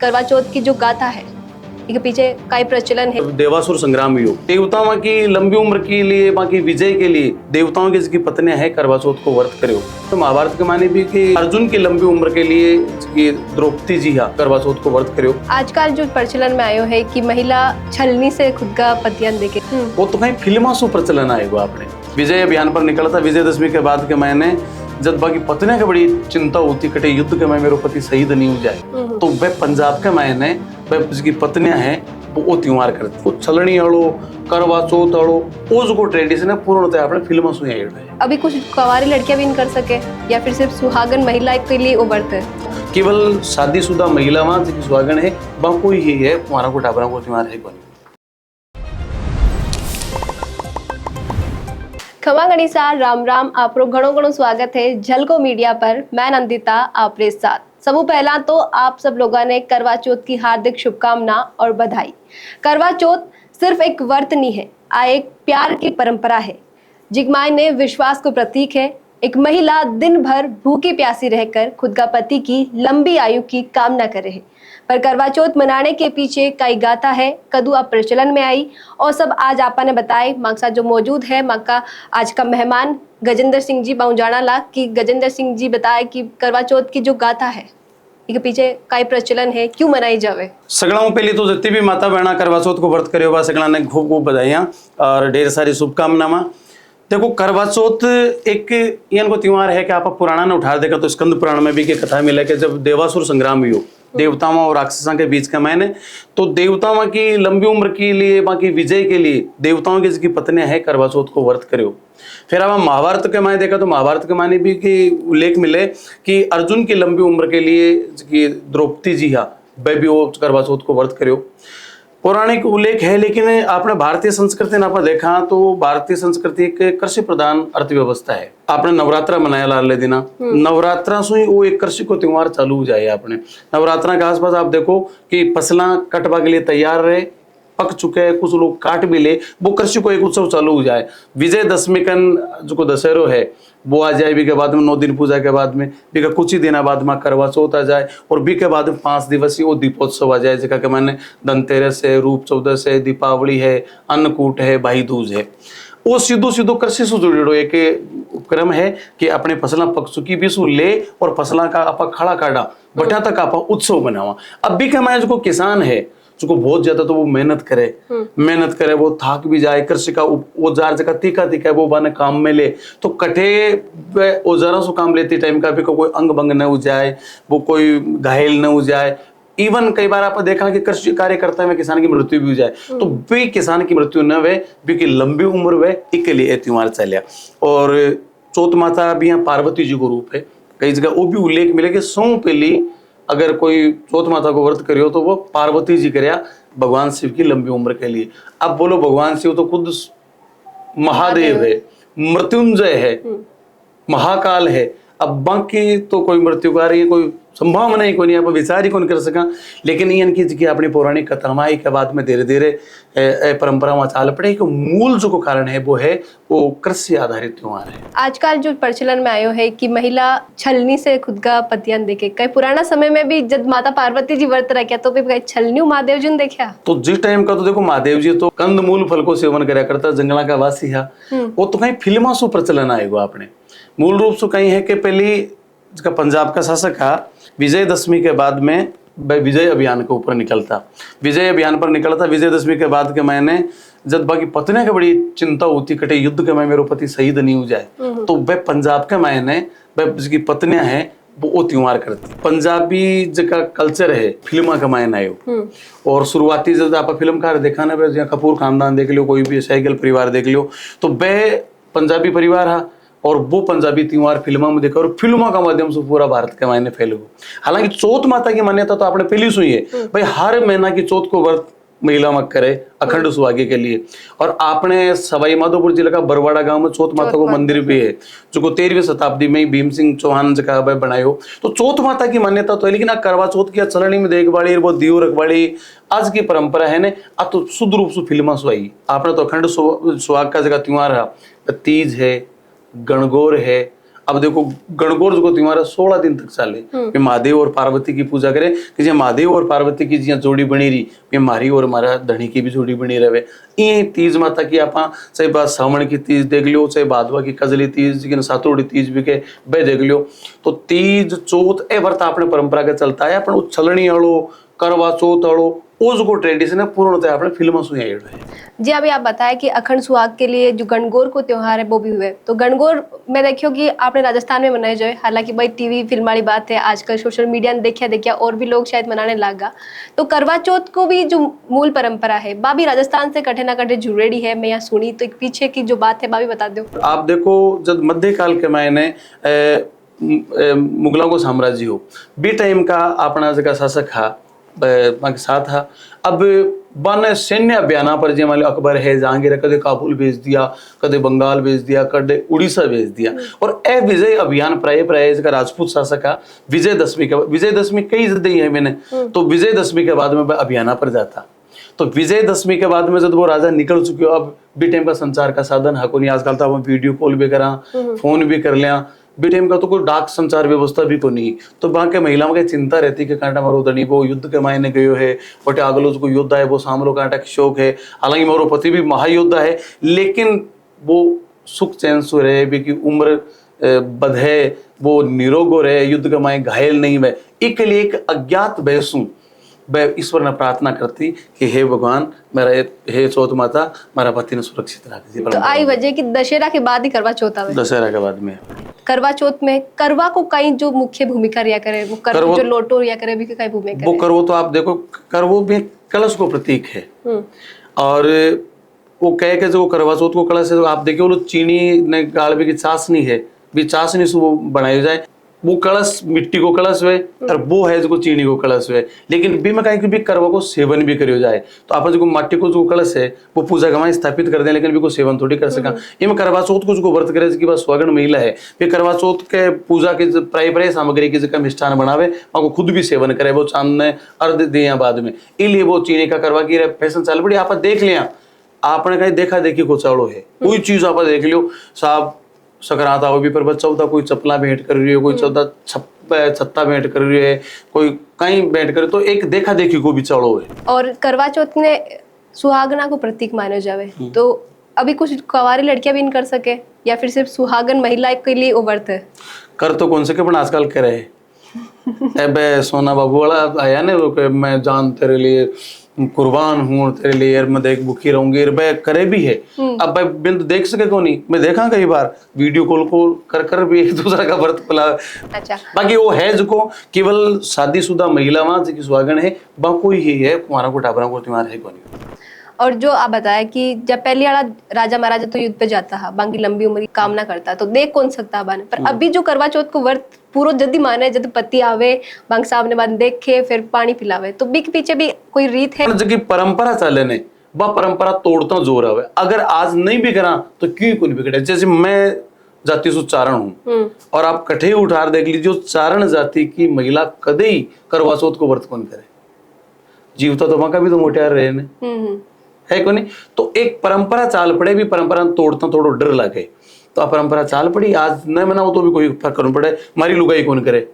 करवा चौथ की जो गाथा है इसके पीछे का प्रचलन है। देवासुर संग्राम योग देवताओं की लंबी उम्र के लिए, बाकी विजय के लिए देवताओं की जिसकी पत्नियां है करवा चौथ को व्रत करो। तो महाभारत के माने भी कि अर्जुन की लंबी उम्र के लिए जिसकी द्रौपदी जी हा करवा चौथ को व्रत करो। आजकल जो प्रचलन में आयो है कि महिला छलनी से खुद का पतियन देके, वो तो कहीं फिल्मा सु प्रचलन आएगा। आपने विजय अभियान पर निकला था, विजयदशमी के बाद के महीने जब बाकी पत्नियां की बड़ी चिंता होती कटे युद्ध के में मेरे पति शहीद नहीं हो जाए, तो वह पंजाब के महीने वह जिसकी पत्नियां हैं वो त्योहार करती। वो छलनी अड़ो, करवा चौथ अड़ो, उसको ट्रेडिशन है पूर्णतः आपने फिल्म सुनी है। अभी कुछ कुंवारी लड़कियां भी नहीं कर सके या फिर सिर्फ सुहागन महिला के लिए वो व्रत है? केवल शादीशुदा महिला वहां जिसकी सुहागन है वह कोई ही है, तुम्हारा को टाबरा को त्योहार है कोई। खमा गणिसा राम राम, आपरो घणो घणो स्वागत है झलको मीडिया पर। मैं नंदिता आपरे साथ। सबू पहला तो आप सब लोगों ने करवा चौथ की हार्दिक शुभकामना और बधाई। करवा चौथ सिर्फ एक व्रत नहीं है, आ एक प्यार की परंपरा है। जिगमाई ने विश्वास को प्रतीक है। एक महिला दिन भर भूखी प्यासी रहकर खुद का पति की लंबी आयु की कामना कर रहे। पर करवा चौथ मनाने के पीछे कई गाथा है, कदू अब प्रचलन में आई और सब आज आपा ने बताए। मां साथ जो मौजूद है मां का आज का मेहमान गजेंद्र सिंह जी बाउजाना ला कि गजेंद्र सिंह जी बताए कि करवा चौथ की जो गाथा है इसके पीछे कई प्रचलन है, क्यों मनाई जावे। सगड़ाओं पहले तो जितनी भी माता बहना करवा चौथ को व्रत करे हुआ सगड़ा ने खूब खूब बधाइयां और ढेर सारी शुभकामनाएं। देखो करवा चौथ एक इनको त्योहार है कि आप पुराना ने उठा देगा तो स्कंद पुराण में भी की कथा मिले कि जब देवासुर संग्राम हुआ देवताओं और राक्षसों के बीच का मैंने, तो देवताओं की लंबी उम्र के लिए, बाकी विजय के लिए देवताओं की जिसकी pत्नियां है करवा चौथ को व्रत करो। फिर अब हम महाभारत के माने देखा तो महाभारत के माने भी कि उल्लेख मिले कि अर्जुन की लंबी उम्र के लिए जिसकी द्रौपदी जी हा वह भी वो करवा चौथ को व्रत करो। पौराणिक उल्लेख है, लेकिन आपने भारतीय संस्कृति ने आपने देखा तो भारतीय संस्कृति एक कृषि प्रधान अर्थव्यवस्था है। आपने नवरात्रा मनाया लाले दिना, नवरात्रा से ही वो एक कृषि को त्योहार चालू हो जाए। आपने नवरात्रा के आसपास आप देखो कि फसला कटवा के लिए तैयार रहे, पक चुके हैं, कुछ लोग काट भी ले, वो कृषि को एक उत्सव चालू हो जाए। विजयदशमी कन जो दशहरो है वो आ जाए, भी के बाद में 9 दिन पूजा के बाद में भी कुछ ही दिन बाद में करवा चौथ आ जाए और भी के बाद में 5 दिवसीय वो दीपोत्सव आ जाए, जगह के मैंने धनतेरस है, रूप चौदस है, दीपावली है, अन्नकूट है, भाई दूज है। वो सीधो सीधो कृषि से जुड़ो एक उपक्रम है कि अपने फसला पक चुकी भी सु ले और फसला का आप खड़ा काटा बटा तक आप उत्सव बनावा। अब भी के मैं जो किसान है जो बहुत ज्यादा तो वो मेहनत करे वो थाक भी जाए, कृषि का औजार जगह तीखा तीखा वो बाने काम में ले, तो कटे औजारों से काम लेते टाइम का भी कोई अंग भंग न हो जाए, वो कोई घायल न हो जाए। इवन कई बार आपने देखा कि कृषि कार्य करता है किसान की मृत्यु भी हो जाए, तो भी किसान की मृत्यु न वे भी की लंबी उम्र वे इसके लिए त्योहार चलिया। और चौथ माता भी यहाँ पार्वती जी को रूप है, कई जगह वो भी उल्लेख मिले कि सौ पहली अगर कोई चौथ माता को व्रत करियो तो वो पार्वती जी करया भगवान शिव की लंबी उम्र के लिए। अब बोलो भगवान शिव तो खुद महादेव है, मृत्युंजय है, महाकाल है। अब बाकी तो कोई मृत्युकारी कोई संभावना ही कोई नहीं, आप विचार ही कौन कर सका। लेकिन इनकी अपनी पौराणिक कथाएं के बाद में धीरे धीरे परंपरा में चाल पड़े कि मूल जो कारण है वो कृषि आधारित त्योहार है। आजकल जो प्रचलन में आयो है कि महिला छलनी से खुद का पतियन देखे, कई पुराना समय में भी जब माता पार्वती जी व्रत रखा तो भी छलनी महादेव जी ने देखा। तो जिस टाइम का तो देखो महादेव जी तो कंद मूल फल को सेवन करा करता, जंगला का वासी है, वो तो कहीं फिल्मा सु प्रचलन आएगा। आपने मूल रूप से कहीं है कि पहली जिसका पंजाब का शासक था विजयदशमी के बाद में विजय अभियान के ऊपर निकलता, विजय अभियान पर निकलता। विजयदशमी के बाद के महीने जब बाकी पत्नियां की बड़ी चिंता होती कटे युद्ध के में मेरे पति शहीद नहीं हो जाए, तो वह पंजाब के महीने वह जिसकी पत्नियां हैं वो त्योहार करती। पंजाबी जगह कल्चर है फिल्मा का मायना आयो। और शुरुआती जब आप फिल्मकार देखा ना, कपूर खानदान देख लो, कोई भी सहगल परिवार देख लो, तो वह पंजाबी परिवार है और वो पंजाबी त्योहार फिल्मों में देखा और फिल्मों का माध्यम से पूरा भारत के मायने फैल गया। हालांकि चौथ माता की मान्यता तो आपने पहली सुनी है भाई, हर महीना की चौथ को व्रत महिला मत करे अखंड सुहागे के लिए। और आपने सवाई माधोपुर जिले का बरवाड़ा गांव में चौथ माता को मंदिर भी है जो को 13वीं शताब्दी में भीम सिंह चौहान जी का बनायो। तो चौथ माता की मान्यता तो है, लेकिन करवा चौथ की चलनी में देखभाली वो दीव रखवाली आज की परंपरा है ने आ तो शुद्ध रूप से फिल्मा सुहाई। आपने तो अखंड सुहाग का जगह त्योहार है, तीज है, गणगौर है, अब देखो गणगौर को त्योहार 16 दिन तक चले, वे महादेव और पार्वती की पूजा करे कि जे महादेव और पार्वती की जिया जोड़ी बनी रही, वे मारी और मारा धनी की भी जोड़ी बनी रहे। ये तीज माता की आप चाहे बात सावण की तीज देख लो, चाहे भादवा की कजली तीज की सातोड़ी तीज भी के बे देख लो, तो तीज चौथ ए व्रत अपने परंपरा के चलता है। अपन उछलनी वालो करवा चौथ वालो उसको ट्रेडिशन है पूर्णतः अपने फिल्मों से है। जी अभी आप बताएं कि अखंड सुहाग के लिए जो गणगौर को त्योहार है वो भी हुए, तो गणगौर मैं देखियो कि आपने राजस्थान में मनाए जो है, हालांकि भाई टीवी फिल्म वाली बात है, आजकल सोशल मीडिया ने देखा और भी लोग शायद मनाने लगा। तो करवा चौथ को भी जो मूल परंपरा है बाबी राजस्थान से कटे ना कटे जुड़ेड़ी है, मैं यहाँ सुनी, तो एक पीछे की जो बात है बाबी बता दो। आप देखो जब मध्यकाल के मायने मुगलों को साम्राज्य हो बी टाइम का अपना जगह शासक हा के साथ था। अब बन सैन्य अभियान पर जे मान अकबर है जहांगीर कदे काबुल भेज दिया, कदे बंगाल भेज दिया, कदे उड़ीसा भेज दिया, और ए विजय अभियान प्राय इसका राजपूत शासक का विजयदशमी कई जदे है मैंने, तो विजयदशमी के बाद में अभियान पर जाता। तो विजयदशमी के बाद में जब वो राजा निकल चुके हो, अब बी टाइम का संचार का साधन है कोनी, आजकल तो हम वीडियो कॉल भी करा, फोन भी कर लिया, बी टाइम का तो कोई डाक संचार व्यवस्था भी को नहीं। तो वहां के महिलाओं की चिंता रहती कि कांटा मारो धनी वो युद्ध के मायने गयो है, बटे आगलो को योद्धा है वो सामरो कांटा की शौक है, हालांकि मारो पति भी महायोद्धा है, लेकिन वो सुख चैन सो रहे भी की उम्र बधे वो निरोगो रहे, युद्ध के मायने घायल नहीं हुए, एक लिए एक अज्ञात बैसू वह ईश्वर ने प्रार्थना करती कि हे भगवान मेरा हे चौथ माता मेरा पति ने सुरक्षित रख दी। तो आई वजह कि दशहरा के बाद ही करवा चौथ आवे। दशहरा के बाद में करवा चौथ में करवा को कई जो मुख्य भूमिका रिया करे, वो करवा जो लोटो रिया करे भी कई भूमिका वो करवो, तो आप देखो करवो भी कलश को प्रतीक है, और वो कह के जो करवा चौथ को कलश है, तो आप देखिए वो चीनी ने गाड़बे की चाशनी है, भी चाशनी से वो बनाई जाए, वो कलश मिट्टी को कलश हुए और वो है जो चीनी को कलश हुए, लेकिन भी मैं कहीं भी करवा को सेवन भी करियो जाए, तो आप जो माटी को जो कलश है वो पूजा गवाएं स्थापित कर दें, लेकिन भी को सेवन थोड़ी कर सका। ये करवा चौथ को जो व्रत करे, जिसकी बात स्वागण महिला है, फिर करवा चौथ के पूजा के प्राय सामग्री की जगह मिष्ठान बनावे, वहां को खुद भी सेवन करे, वो चांद ने अर्ध दिया बाद में, इसलिए वो चीनी का करवा की फैशन चाल पड़ी। आप देख लिया, आपने कहीं देखा देखी को चाड़ो है, कोई चीज आप देख लियो साहब, सकराता हो भी पर बच्चा होता, कोई चपला भेंट कर रही है, कोई चौथा छत्ता भेंट कर रही है, कोई कहीं भेंट करे, तो एक देखा देखी को भी चढ़ो है। और करवा चौथ ने सुहागना को प्रतीक माने जावे, तो अभी कुछ कुंवारी लड़कियां भी इन कर सके या फिर सिर्फ सुहागन महिला के लिए वो व्रत है? कर तो कौन सके, पर आजकल कह रहे हैं सोना बाबू वाला आया ना, मैं जान तेरे लिए कुर्बान हूँ, तेरे लिए मैं देख भूखी रहूंगी, भाई करे भी है। अब भाई बिंदु देख सके को नहीं, मैं देखा कई बार वीडियो कॉल को कर भी एक दूसरा का व्रत खुला। अच्छा, बाकी वो है जो केवल शादीशुदा महिला वहां जिसकी सुहागन है, बाको ही है, कुमारा को टाबरा को त्योहार है को नहीं। और जो आप बताया कि जब पहले वाला राजा महाराजा तो युद्ध पे जाता है, बाकी लंबी उम्र की कामना करता, तो देख कौन सकता बाने, पर अभी जो करवा चौथ को व्रत पूरा जल्दी माने, जब पति आवे बांग साहब ने बाद देखे फिर पानी पिलावे, तो बी के पीछे भी कोई रीत है? जबकि परंपरा चले ने बा परंपरा तोड़ता जोर आवे, अगर आज नहीं भी करा तो क्यों कोई बिगड़े। जैसे मैं जाति से चारण हूँ, और आप कठे उठार देख लीजिए, चारण जाति की महिला कदे ही करवा चौथ को व्रत कौन करे, जीवता तो वहां का भी तो मोटियार रहे ने है को नहीं। तो एक परंपरा चाल पड़े, भी परंपरा तोड़ता थोड़ा डर लगे, तो परंपरा चाल पड़ी, आज न मनाओ तो भी कोई फर्क करना पड़े, मारी लुगाई कौन करे।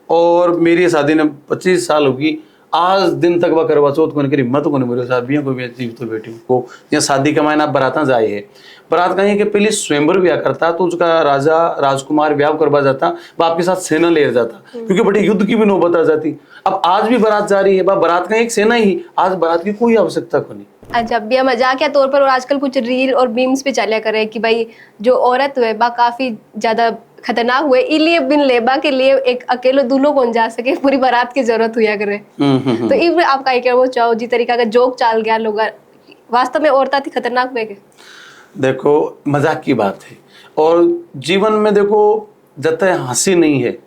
और मेरी शादी ने 25 साल होगी, आज दिन तक वह करवा चौथ कौन करी, मत को नहीं मेरे साथ भी कोई भी जीव तो बेटी को या शादी के मायना बराता जाए है, बरात कहीं कि पहले स्वयंवर ब्याह करता, तो उसका राजा राजकुमार ब्याह करवा जाता, वो आपके साथ सेना ले जाता, क्योंकि बड़े युद्ध की भी नौबत आ जाती। अब आज भी बारात जा रही है, बारात का एक सेना ही, आज बारात की कोई आवश्यकता को नहीं। अच्छा, भी मजाक के तौर पर और आजकल कुछ रील और मीम्स पे चलिया करे कि भाई जो औरत है बा काफी ज्यादा खतरनाक हुए, इसलिए बिन लेबा के लिए एक अकेले दूल्हों कौन जा सके, पूरी बारात की जरूरत हुआ करे। तो इव आप का क्या वो चाहो जी तरीका का जोक चाल गया लोग, वास्तव में औरता थी खतरनाक हुए के? देखो मजाक की बात है, और जीवन में देखो जब तक हंसी नहीं है,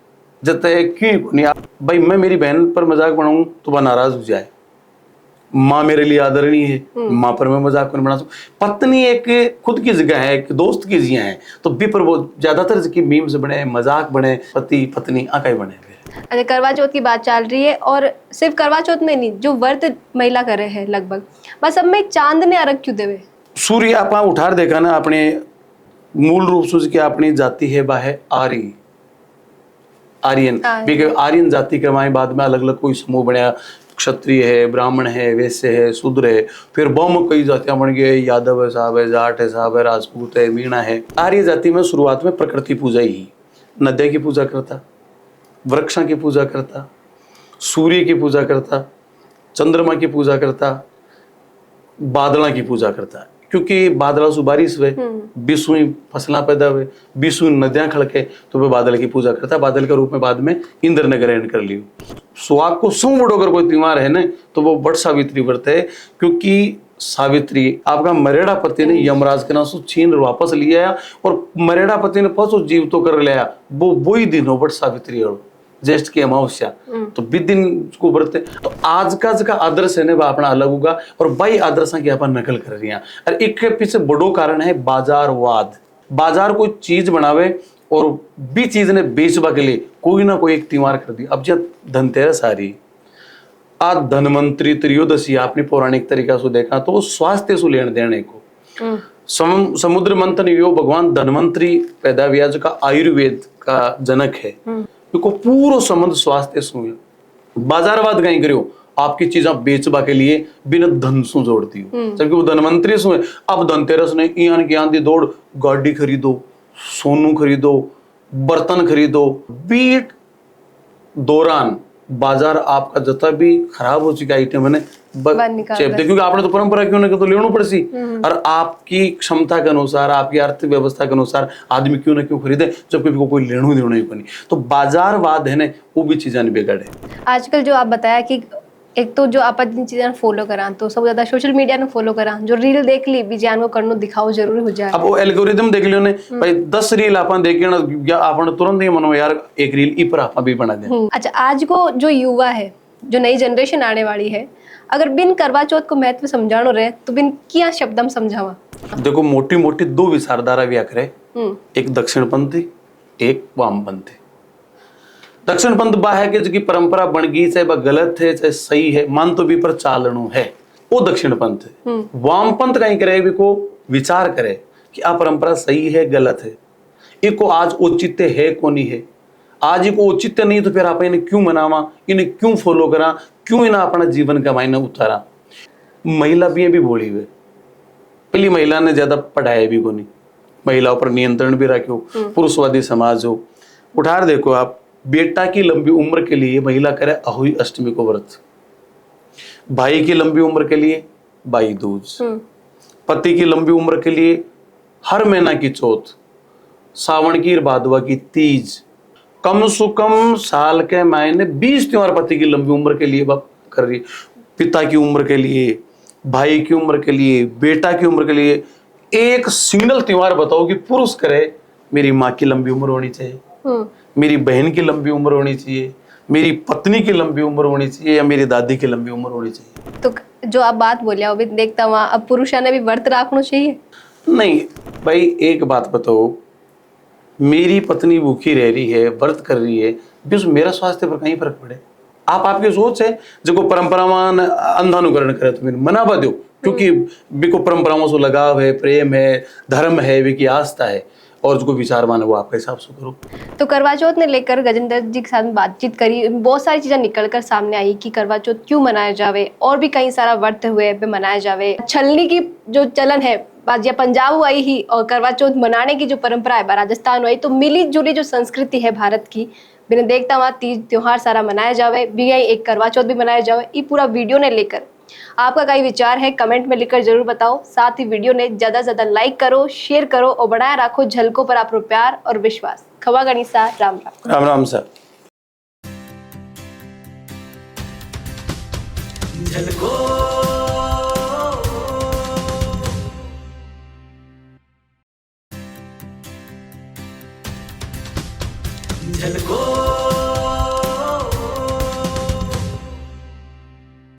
जब तक क्यों नहीं, भाई मैं मेरी बहन पर मजाक बनाऊं तो वह नाराज हो जाए, माँ मेरे लिए आदरणीय है, माँ पर मैं मजाक बना सकूं, पत्नी एक खुद की जगह है, एक दोस्त की जगह है, तो भी पर वो ज्यादातर की मीम्स बने, मजाक बने, पति पत्नी आका बने। अरे करवा चौथ की बात चल रही है, और सिर्फ करवा चौथ में नहीं, जो व्रत महिला करे है लगभग, बस अब में चांद ने अर्घ क्यों देवे? सूर्य आप उठार देखा ना अपने मूल रूप से उसकी अपनी जाति है वह है आर्य, आर्यन। आर्यन जाति के माए बाद में अलग अलग कोई समूह बनया, क्षत्रिय है, ब्राह्मण है, वैश्य है, शूद्र है, फिर बहु कई जातियां बन गई, यादव है साहब है, जाट है साहब है, राजपूत है, मीणा है। आर्य जाति में शुरुआत में प्रकृति पूजा ही, नदिया की पूजा करता, वृक्षों की पूजा करता, सूर्य की पूजा करता, चंद्रमा की पूजा करता, बादलों की पूजा करता, क्योंकि बादलों से बारिश हुए, बीसवीं फसलें पैदा हुए, बीसवीं नदियां खड़के, तो वह बादल की पूजा करता। बादल के रूप में बाद में इंद्र ने ग्रहण कर लियो। सुहाग को सौ बड़ो अगर कोई त्योहार है ना, तो वो वट सावित्री व्रत है, क्योंकि सावित्री आपका मरेड़ा पति ने यमराज के नाम से छीन वापस लिया, और मरेड़ा पति ने पशु जीव तो कर लिया, वो वही दिन हो वट सावित्री और ज्येष्ठ की अमावस्या, तो बीस दिन को व्रत है। तो आज का आदर्श है ना वह अपना अलग होगा, और वही आदर्श की अपन नकल कर रही हैं। और एक के पीछे बड़ो कारण है बाजारवाद। बाजार कोई चीज बनावे और भी चीज ने बेचवा के लिए कोई ना कोई एक त्योहार कर दी। अब जब धनतेरस आ रही, आज धनवंतरी त्रयोदशी आपने पौराणिक तरीका से देखा तो स्वास्थ्य से लेन देने को समुद्र मंथन यो भगवान धनवंतरी पैदा हुआ, जो का आयुर्वेद का जनक है, को पूरा संबंध स्वास्थ्य से हुआ। बाजारवाद कहीं करियो, आपकी चीजें बेचवा के लिए बिना धन से जोड़ती हो, जबकि वो धनवंतरी से। अब धनतेरस ने ईयान की आंधी दौड़, गाड़ी खरीदो, सोनू खरीदो, बर्तन खरीदो। बीट दौरान बाजार आपका जितना भी खराब हो चुका आइटम है क्योंकि आपने तो परंपरा क्यों ना तो लेना पड़सी, और आपकी क्षमता के अनुसार, आपकी आर्थिक व्यवस्था के अनुसार आदमी क्यों ना क्यों खरीदे, जबकि कोई लेना देना ही नहीं। तो बाजारवाद है ना, वो भी चीजें नहीं बिगड़े। आजकल जो आप बताया कि एक तो जो आप जिन चीजें फॉलो करा, तो सब ज्यादा सोशल मीडिया ने फॉलो करा, जो रील देख ली विज्ञान को करनो दिखाओ जरूरी हो जाए। अब वो एल्गोरिदम देख लियो ने भाई, 10 रील अपन देख ना, या अपन तुरंत ही मनो यार एक रील ई पर अपन भी बना दे। अच्छा, आज को जो युवा है, जो नई जनरेशन आने वाली है, अगर बिन करवा चौथ को महत्व समझानो रहे तो बिन क्या शब्द हम समझावा? देखो, मोटी मोटी दो विचारधारा व्या करे, एक दक्षिणपंथी, एक वामपंथी। दक्षिणपंथ बा है कि जो की परंपरा बन गई, चाहे वह गलत है चाहे सही है, मान तो भी पर चालनु है, वो दक्षिणपंथ है। वामपंथ कहीं करे भी को विचार करे कि आ परंपरा सही है गलत है, इनको आज औचित्य है को नहीं है, आज इनको औचित्य नहीं तो फिर आप इन्हें क्यों मनावा, इन्हें क्यों फॉलो करा, क्यों इन्हें अपना जीवन का मायने उतारा। महिला भी बोली हुए, पहली महिला ने ज्यादा पढ़ाया भी को नहीं, महिलाओं पर नियंत्रण भी रखो, पुरुषवादी समाज हो। उठार देखो आप, बेटा की लंबी उम्र के लिए महिला करे अहोई अष्टमी को व्रत, भाई की लंबी उम्र के लिए भाई दूज, पति की लंबी उम्र के लिए हर महीना की चौथ, सावन की भादवा की तीज, कम से कम साल के महीने 20 त्योहार पति की लंबी उम्र के लिए कर रही, पिता की उम्र के लिए, भाई की उम्र के लिए, बेटा की उम्र के लिए। एक सिंगल त्योहार बताओ कि पुरुष करे, मेरी माँ की लंबी उम्र होनी चाहिए, मेरी बहन की लंबी उम्र होनी चाहिए, मेरी पत्नी की लंबी उम्र होनी चाहिए, या मेरी दादी की लंबी उम्र होनी चाहिए। तो जो आप बात बोले हो, देखता वहां अब पुरुषों ने भी व्रत रखना चाहिए? नहीं भाई, एक बात बताओ, मेरी पत्नी भूखी रह रही है, व्रत कर रही है, भी मेरा स्वास्थ्य पर कहीं फर्क पड़े? आप आपकी सोच है जो परंपरावान अंधानुकरण करे तो मनावा दो, क्योंकि बिको परंपराओं से लगाव है, प्रेम है, धर्म है, वी की आस्था है, और जो विचारवान है वो आपके हिसाब से करो। तो करवा चौथ ने लेकर गजेंद्र जी के साथ बातचीत करी, बहुत सारी चीजें निकलकर सामने आई कि करवा चौथ क्यों मनाया जावे, और भी कई सारा व्रत हुए पे मनाया जावे। छलनी की जो चलन है बाजिया पंजाब आई ही, और करवा चौथ मनाने की जो परंपरा है राजस्थान आई, तो मिली जुली जो संस्कृति है भारत की, बिना देखता वहाँ तीज त्योहार सारा मनाया जावे, भी एक करवा चौथ भी मनाया जावे। ये पूरा वीडियो ने लेकर आपका कई विचार है कमेंट में लिखकर जरूर बताओ। साथ ही वीडियो ने ज्यादा से ज्यादा लाइक करो, शेयर करो, और बनाए रखो झलकों पर आपको प्यार और विश्वास। खवा गणिसा, राम राम। राम राम सर। झलको